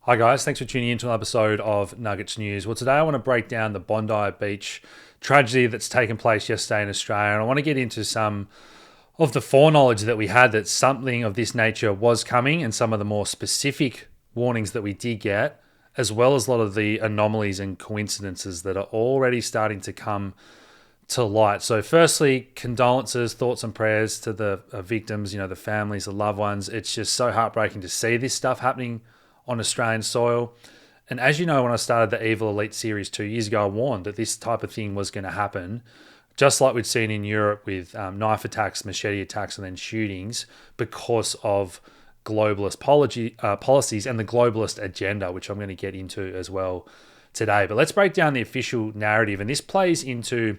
Hi guys, thanks for tuning in to an episode of Nuggets News. Well, today I want to break down the Bondi Beach tragedy that's taken place yesterday in Australia, and I want to get into some of the foreknowledge that we had that something of this nature was coming, and some of the more specific warnings that we did get, as well as a lot of the anomalies and coincidences that are already starting to come to light. So firstly, condolences, thoughts and prayers to the victims, the families, the loved ones. It's just so heartbreaking to see this stuff happening on Australian soil. And as you know, when I started the Evil Elite series 2 years ago, I warned that this type of thing was going to happen, just like we'd seen in Europe with knife attacks, machete attacks, and then shootings because of globalist policies and the globalist agenda, which I'm going to get into as well today. But let's break down the official narrative. And this plays into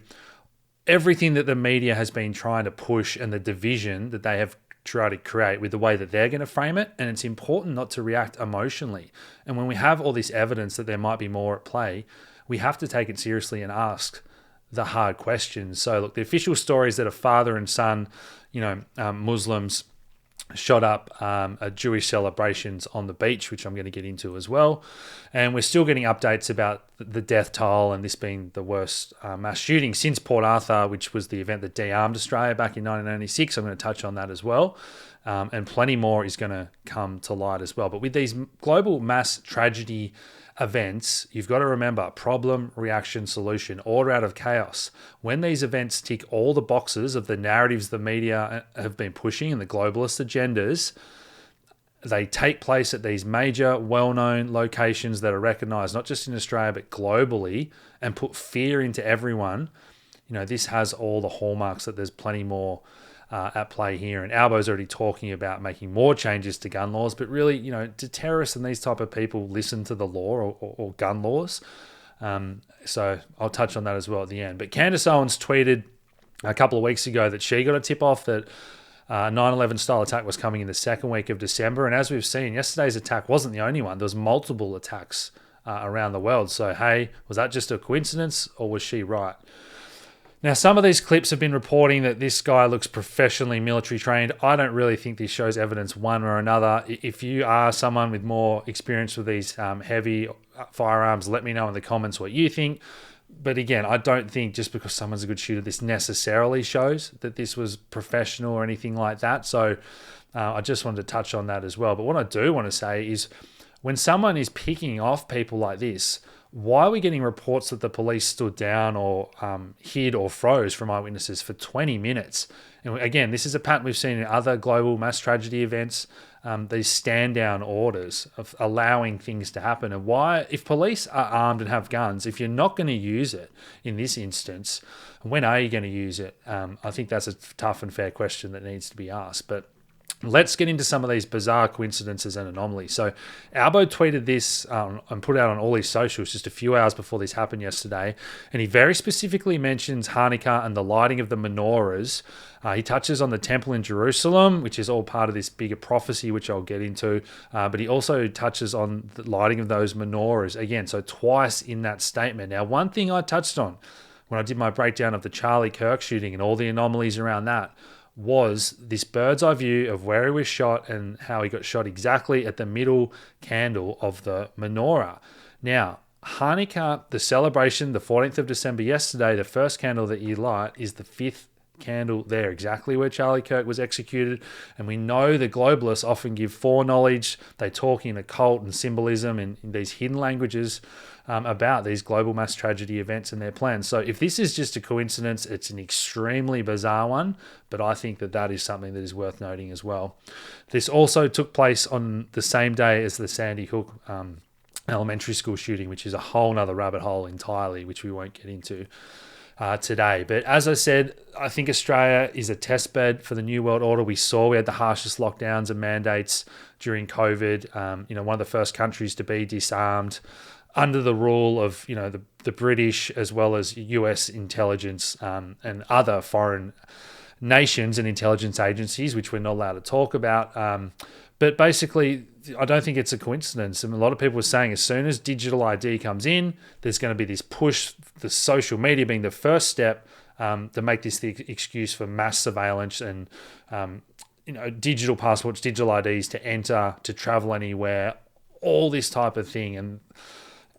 everything that the media has been trying to push and the division that they have try to create with the way that they're going to frame it. And it's important not to react emotionally. And when we have all this evidence that there might be more at play, we have to take it seriously and ask the hard questions. So look, the official story is that a father and son, Muslims shot up a Jewish celebrations on the beach, which I'm going to get into as well. And we're still getting updates about the death toll and this being the worst mass shooting since Port Arthur, which was the event that de-armed Australia back in 1996. I'm going to touch on that as well. And plenty more is going to come to light as well. But with these global mass tragedy events, you've got to remember problem, reaction, solution, order out of chaos. When these events tick all the boxes of the narratives the media have been pushing and the globalist agendas, they take place at these major, well-known locations that are recognized not just in Australia but globally and put fear into everyone. This has all the hallmarks that there's plenty more at play here. And Albo's already talking about making more changes to gun laws, but really, do terrorists and these type of people listen to the law or gun laws? So I'll touch on that as well at the end. But Candace Owens tweeted a couple of weeks ago that she got a tip off that 9/11 style attack was coming in the second week of December. And as we've seen, yesterday's attack wasn't the only one. There was multiple attacks around the world. So, hey, was that just a coincidence or was she right? Now, some of these clips have been reporting that this guy looks professionally military trained. I don't really think this shows evidence one or another. If you are someone with more experience with these heavy firearms, let me know in the comments what you think. But again, I don't think just because someone's a good shooter, this necessarily shows that this was professional or anything like that. So I just wanted to touch on that as well. But what I do want to say is when someone is picking off people like this, why are we getting reports that the police stood down or hid or froze from eyewitnesses for 20 minutes? And again, this is a pattern we've seen in other global mass tragedy events, these stand-down orders of allowing things to happen. And why, if police are armed and have guns, if you're not going to use it in this instance, when are you going to use it? I think that's a tough and fair question that needs to be asked. But let's get into some of these bizarre coincidences and anomalies. So Albo tweeted this and put it out on all his socials just a few hours before this happened yesterday. And he very specifically mentions Hanukkah and the lighting of the menorahs. He touches on the temple in Jerusalem, which is all part of this bigger prophecy, which I'll get into. But he also touches on the lighting of those menorahs again. So twice in that statement. Now, one thing I touched on when I did my breakdown of the Charlie Kirk shooting and all the anomalies around that was this bird's eye view of where he was shot and how he got shot exactly at the middle candle of the menorah. Now, Hanukkah, the celebration, the 14th of December yesterday, the first candle that you light is the fifth candle there, exactly where Charlie Kirk was executed. And we know the globalists often give foreknowledge. They talk in occult and symbolism and in these hidden languages about these global mass tragedy events and their plans. So if this is just a coincidence, it's an extremely bizarre one, but I think that is something that is worth noting as well. This also took place on the same day as the Sandy Hook elementary school shooting, which is a whole nother rabbit hole entirely, which we won't get into today. But as I said, I think Australia is a test bed for the New World Order. We had the harshest lockdowns and mandates during COVID. One of the first countries to be disarmed under the rule of the British as well as US intelligence and other foreign nations and intelligence agencies, which we're not allowed to talk about. But basically, I don't think it's a coincidence. And a lot of people are saying as soon as digital ID comes in, there's going to be this push, the social media being the first step to make this the excuse for mass surveillance and digital passports, digital IDs to enter, to travel anywhere, all this type of thing. And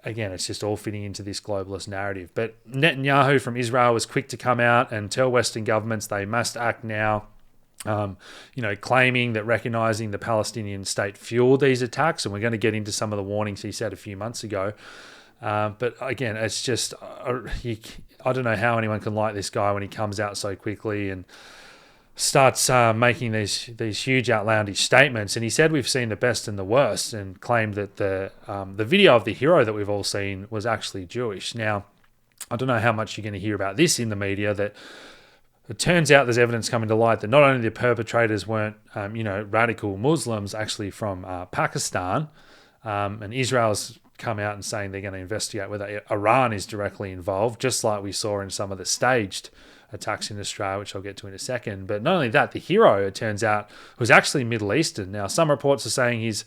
again, it's just all fitting into this globalist narrative. But Netanyahu from Israel was quick to come out and tell Western governments they must act now, claiming that recognizing the Palestinian state fueled these attacks. And we're going to get into some of the warnings he said a few months ago. But again, it's just, I don't know how anyone can like this guy when he comes out so quickly and starts making these huge outlandish statements. And he said we've seen the best and the worst, and claimed that the video of the hero that we've all seen was actually Jewish. Now, I don't know how much you're going to hear about this in the media, that it turns out there's evidence coming to light that not only the perpetrators weren't, radical Muslims, actually from Pakistan, and Israel's come out and saying they're going to investigate whether Iran is directly involved, just like we saw in some of the staged attacks in Australia, which I'll get to in a second. But not only that, the hero, it turns out, was actually Middle Eastern. Now, some reports are saying he's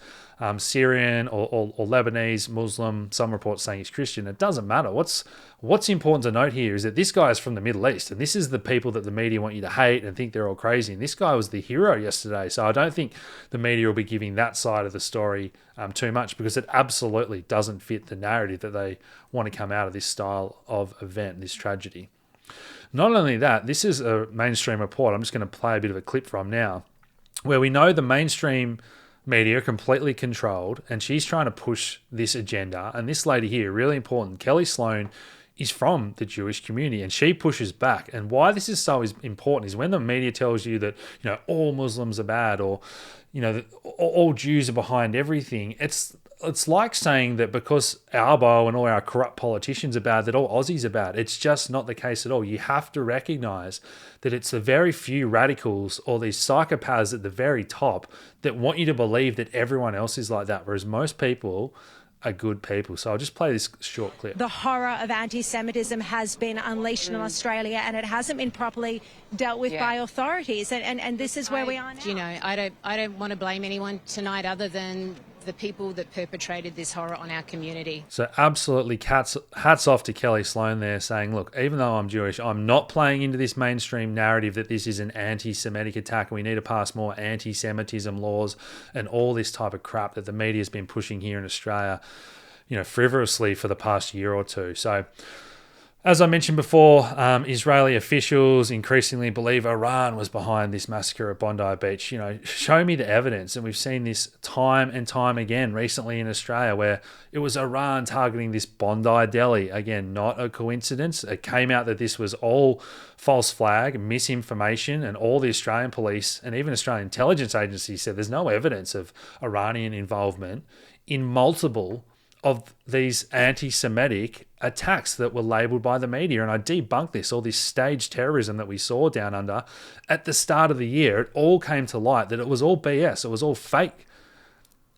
Syrian or Lebanese Muslim. Some reports saying he's Christian. It doesn't matter. What's important to note here is that this guy is from the Middle East, and this is the people that the media want you to hate and think they're all crazy. And this guy was the hero yesterday. So I don't think the media will be giving that side of the story too much, because it absolutely doesn't fit the narrative that they want to come out of this style of event, this tragedy. Not only that, this is a mainstream report I'm just going to play a bit of a clip from now, where we know the mainstream media are completely controlled, and she's trying to push this agenda. And this lady here, really important, Kelly Sloan, is from the Jewish community, and she pushes back. And why this is so important is when the media tells you that, all Muslims are bad, or, that all Jews are behind everything, it's like saying that because Albo and all our corrupt politicians are bad, that all Aussies are bad. It's just not the case at all. You have to recognize that it's the very few radicals or these psychopaths at the very top that want you to believe that everyone else is like that, whereas most people are good people. So I'll just play this short clip. The horror of anti-Semitism has been unleashed in Australia, and it hasn't been properly dealt with by authorities. And this is where we are now. I don't want to blame anyone tonight other than the people that perpetrated this horror on our community. So absolutely hats off to Kelly Sloan there, saying, look, even though I'm Jewish, I'm not playing into this mainstream narrative that this is an anti-Semitic attack and we need to pass more anti-Semitism laws and all this type of crap that the media has been pushing here in Australia, frivolously for the past year or two. So as I mentioned before, Israeli officials increasingly believe Iran was behind this massacre at Bondi Beach. Show me the evidence. And we've seen this time and time again recently in Australia, where it was Iran targeting this Bondi deli. Again, not a coincidence. It came out that this was all false flag, misinformation, and all the Australian police and even Australian intelligence agencies said there's no evidence of Iranian involvement in multiple of these anti-Semitic attacks that were labelled by the media. And I debunked this, all this staged terrorism that we saw down under at the start of the year. It all came to light that it was all BS, it was all fake.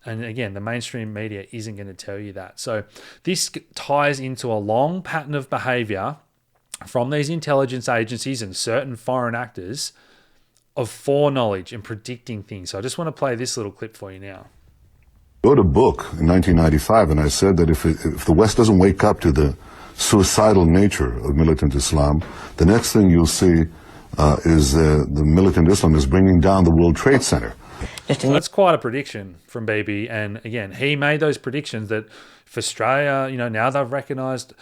And again, the mainstream media isn't going to tell you that. So this ties into a long pattern of behaviour from these intelligence agencies and certain foreign actors of foreknowledge and predicting things. So I just want to play this little clip for you now. I wrote a book in 1995, and I said that if the West doesn't wake up to the suicidal nature of militant Islam, the next thing you'll see is the militant Islam is bringing down the World Trade Center. So that's quite a prediction from Bibi, and again, he made those predictions that for Australia, now they've recognised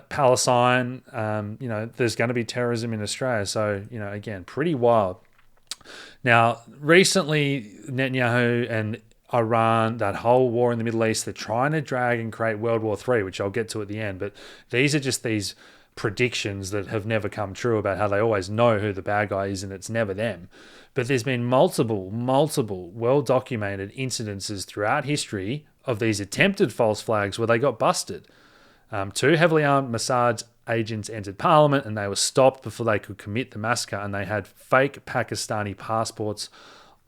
Palestine, there's going to be terrorism in Australia. So, again, pretty wild. Now, recently, Netanyahu and Iran, that whole war in the Middle East, they're trying to drag and create World War III, which I'll get to at the end. But these are just these predictions that have never come true about how they always know who the bad guy is and it's never them. But there's been multiple well-documented incidences throughout history of these attempted false flags where they got busted. 2 heavily armed Mossad agents entered Parliament and they were stopped before they could commit the massacre, and they had fake Pakistani passports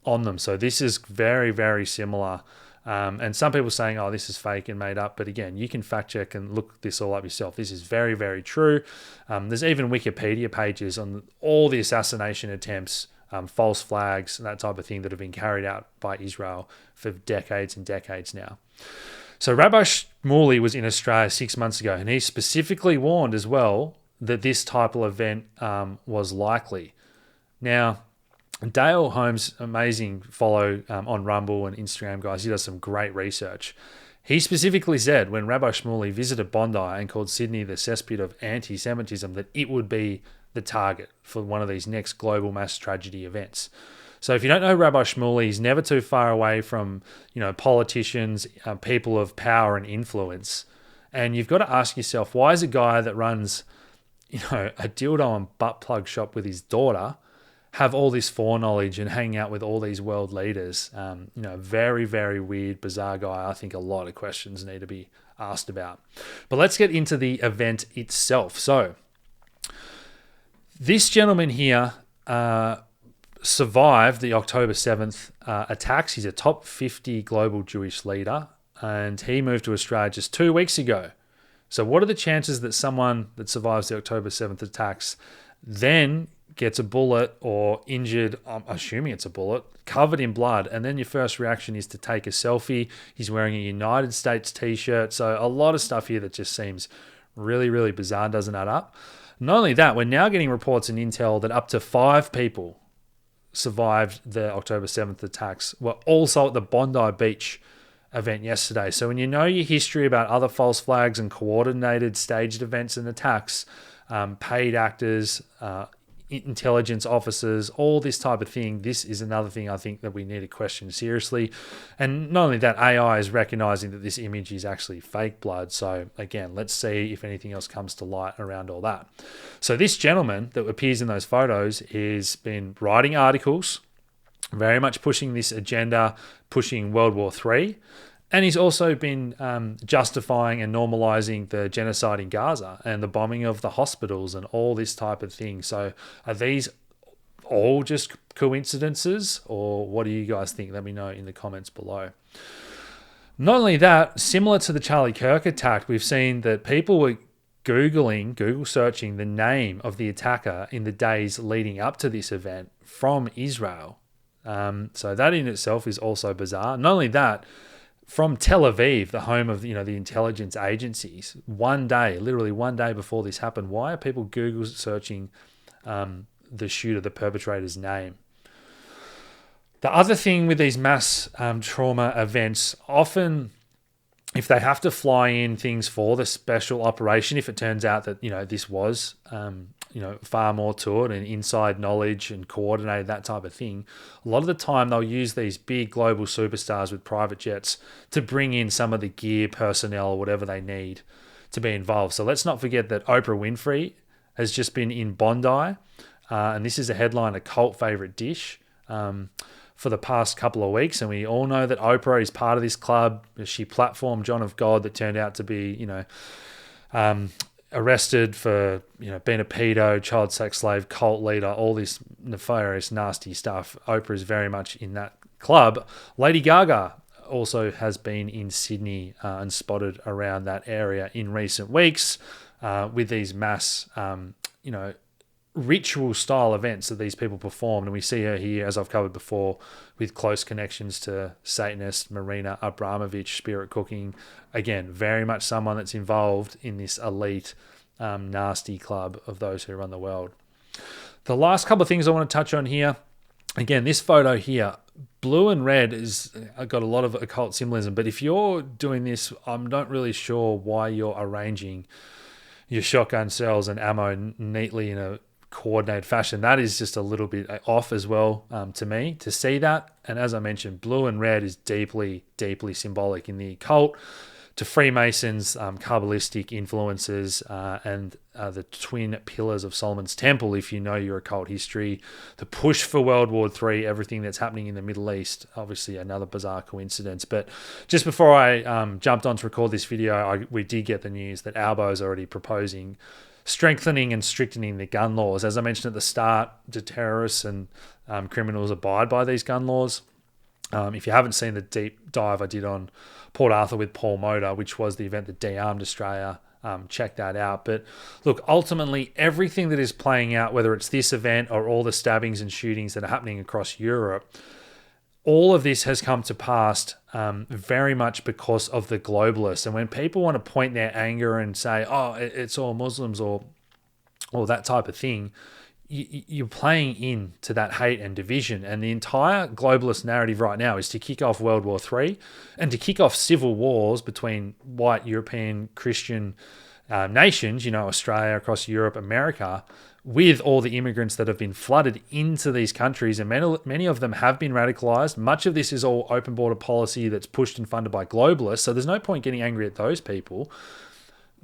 on them. So this is very, very similar. And some people saying, oh, this is fake and made up. But again, you can fact check and look this all up yourself. This is very, very true. There's even Wikipedia pages on all the assassination attempts, false flags, and that type of thing that have been carried out by Israel for decades and decades now. So Rabbi Shmuley was in Australia 6 months ago, and he specifically warned as well that this type of event was likely. Now, Dale Holmes, amazing follow on Rumble and Instagram, guys. He does some great research. He specifically said when Rabbi Shmuley visited Bondi and called Sydney the cesspit of anti-Semitism that it would be the target for one of these next global mass tragedy events. So if you don't know Rabbi Shmuley, he's never too far away from, politicians, people of power and influence. And you've got to ask yourself, why is a guy that runs, a dildo and butt plug shop with his daughter have all this foreknowledge and hang out with all these world leaders? Very, very weird, bizarre guy. I think a lot of questions need to be asked about. But let's get into the event itself. So this gentleman here survived the October 7th attacks. He's a top 50 global Jewish leader, and he moved to Australia just 2 weeks ago. So what are the chances that someone that survives the October 7th attacks then gets a bullet or injured, I'm assuming it's a bullet, covered in blood, and then your first reaction is to take a selfie? He's wearing a United States t-shirt. So a lot of stuff here that just seems really, really bizarre, doesn't add up. Not only that, we're now getting reports and intel that up to 5 people survived the October 7th attacks were also at the Bondi Beach event yesterday. So when you know your history about other false flags and coordinated staged events and attacks, paid actors, intelligence officers, all this type of thing, this is another thing I think that we need to question seriously. And not only that, AI is recognizing that this image is actually fake blood. So again, let's see if anything else comes to light around all that. So this gentleman that appears in those photos has been writing articles, very much pushing this agenda, pushing World War III. And he's also been justifying and normalizing the genocide in Gaza and the bombing of the hospitals and all this type of thing. So are these all just coincidences, or what do you guys think? Let me know in the comments below. Not only that, similar to the Charlie Kirk attack, we've seen that people were Google searching the name of the attacker in the days leading up to this event from Israel. So that in itself is also bizarre. Not only that, from Tel Aviv, the home of the intelligence agencies, literally one day before this happened, why are people Google searching the shooter, the perpetrator's name? The other thing with these mass trauma events, often if they have to fly in things for the special operation, if it turns out that this was far more to it and inside knowledge and coordinated, that type of thing, a lot of the time they'll use these big global superstars with private jets to bring in some of the gear, personnel, or whatever they need to be involved. So let's not forget that Oprah Winfrey has just been in Bondi, and this is a headline, a cult favorite dish, for the past couple of weeks. And we all know that Oprah is part of this club. She platformed John of God that turned out to be, arrested for being a pedo, child sex slave, cult leader, all this nefarious, nasty stuff. Oprah is very much in that club. Lady Gaga also has been in Sydney and spotted around that area in recent weeks with these mass, ritual style events that these people perform. And we see her here, as I've covered before, with close connections to Satanist Marina Abramovich, spirit cooking. Again, very much someone that's involved in this elite, nasty club of those who run the world. The last couple of things I want to touch on here. Again, this photo here, blue and red, is got a lot of occult symbolism. But if you're doing this, I'm not really sure why you're arranging your shotgun shells and ammo neatly in a coordinated fashion. That is just a little bit off as well to me to see that. And as I mentioned, blue and red is deeply, deeply symbolic in the occult, to Freemasons, Kabbalistic influences, and the twin pillars of Solomon's Temple, if you know your occult history, the push for World War III, everything that's happening in the Middle East. Obviously another bizarre coincidence. But just before I jumped on to record this video, we did get the news that Albo is already proposing strengthening and strictening the gun laws. As I mentioned at the start, do terrorists and criminals abide by these gun laws? If you haven't seen the deep dive I did on Port Arthur with Paul Motor, which was the event that de-armed Australia, check that out. But look, ultimately, everything that is playing out, whether it's this event or all the stabbings and shootings that are happening across Europe, all of this has come to pass very much because of the globalists. And when people want to point their anger and say, oh, it's all Muslims or that type of thing, you're playing into that hate and division. And the entire globalist narrative right now is to kick off World War III and to kick off civil wars between white European Christian nations, Australia, across Europe, America, with all the immigrants that have been flooded into these countries. And many of them have been radicalized. Much of this is all open border policy that's pushed and funded by globalists. So there's no point getting angry at those people.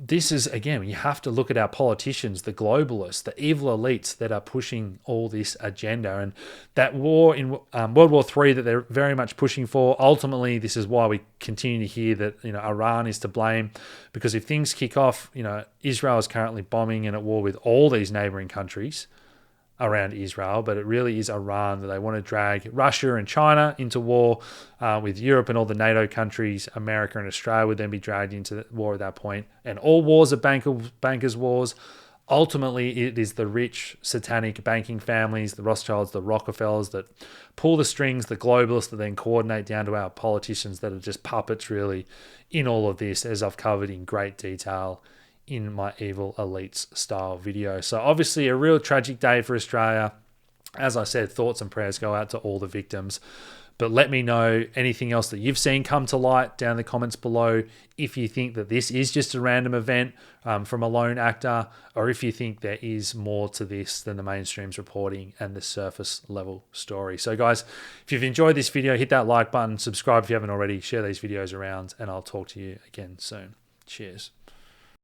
This is, again, you have to look at our politicians, the globalists, the evil elites that are pushing all this agenda. And that war in World War III that they're very much pushing for, ultimately, this is why we continue to hear that, Iran is to blame. Because if things kick off, Israel is currently bombing and at war with all these neighboring countries around Israel, but it really is Iran that they want to drag Russia and China into war with Europe and all the NATO countries. America and Australia would then be dragged into the war at that point. And all wars are bankers' wars. Ultimately, it is the rich, satanic banking families, the Rothschilds, the Rockefellers that pull the strings, the globalists that then coordinate down to our politicians that are just puppets, really, in all of this, as I've covered in great detail in my Evil Elites style video. So obviously a real tragic day for Australia. As I said, thoughts and prayers go out to all the victims. But let me know anything else that you've seen come to light down in the comments below. If you think that this is just a random event from a lone actor, or if you think there is more to this than the mainstream's reporting and the surface level story. So guys, if you've enjoyed this video, hit that like button, subscribe if you haven't already, share these videos around, and I'll talk to you again soon. Cheers.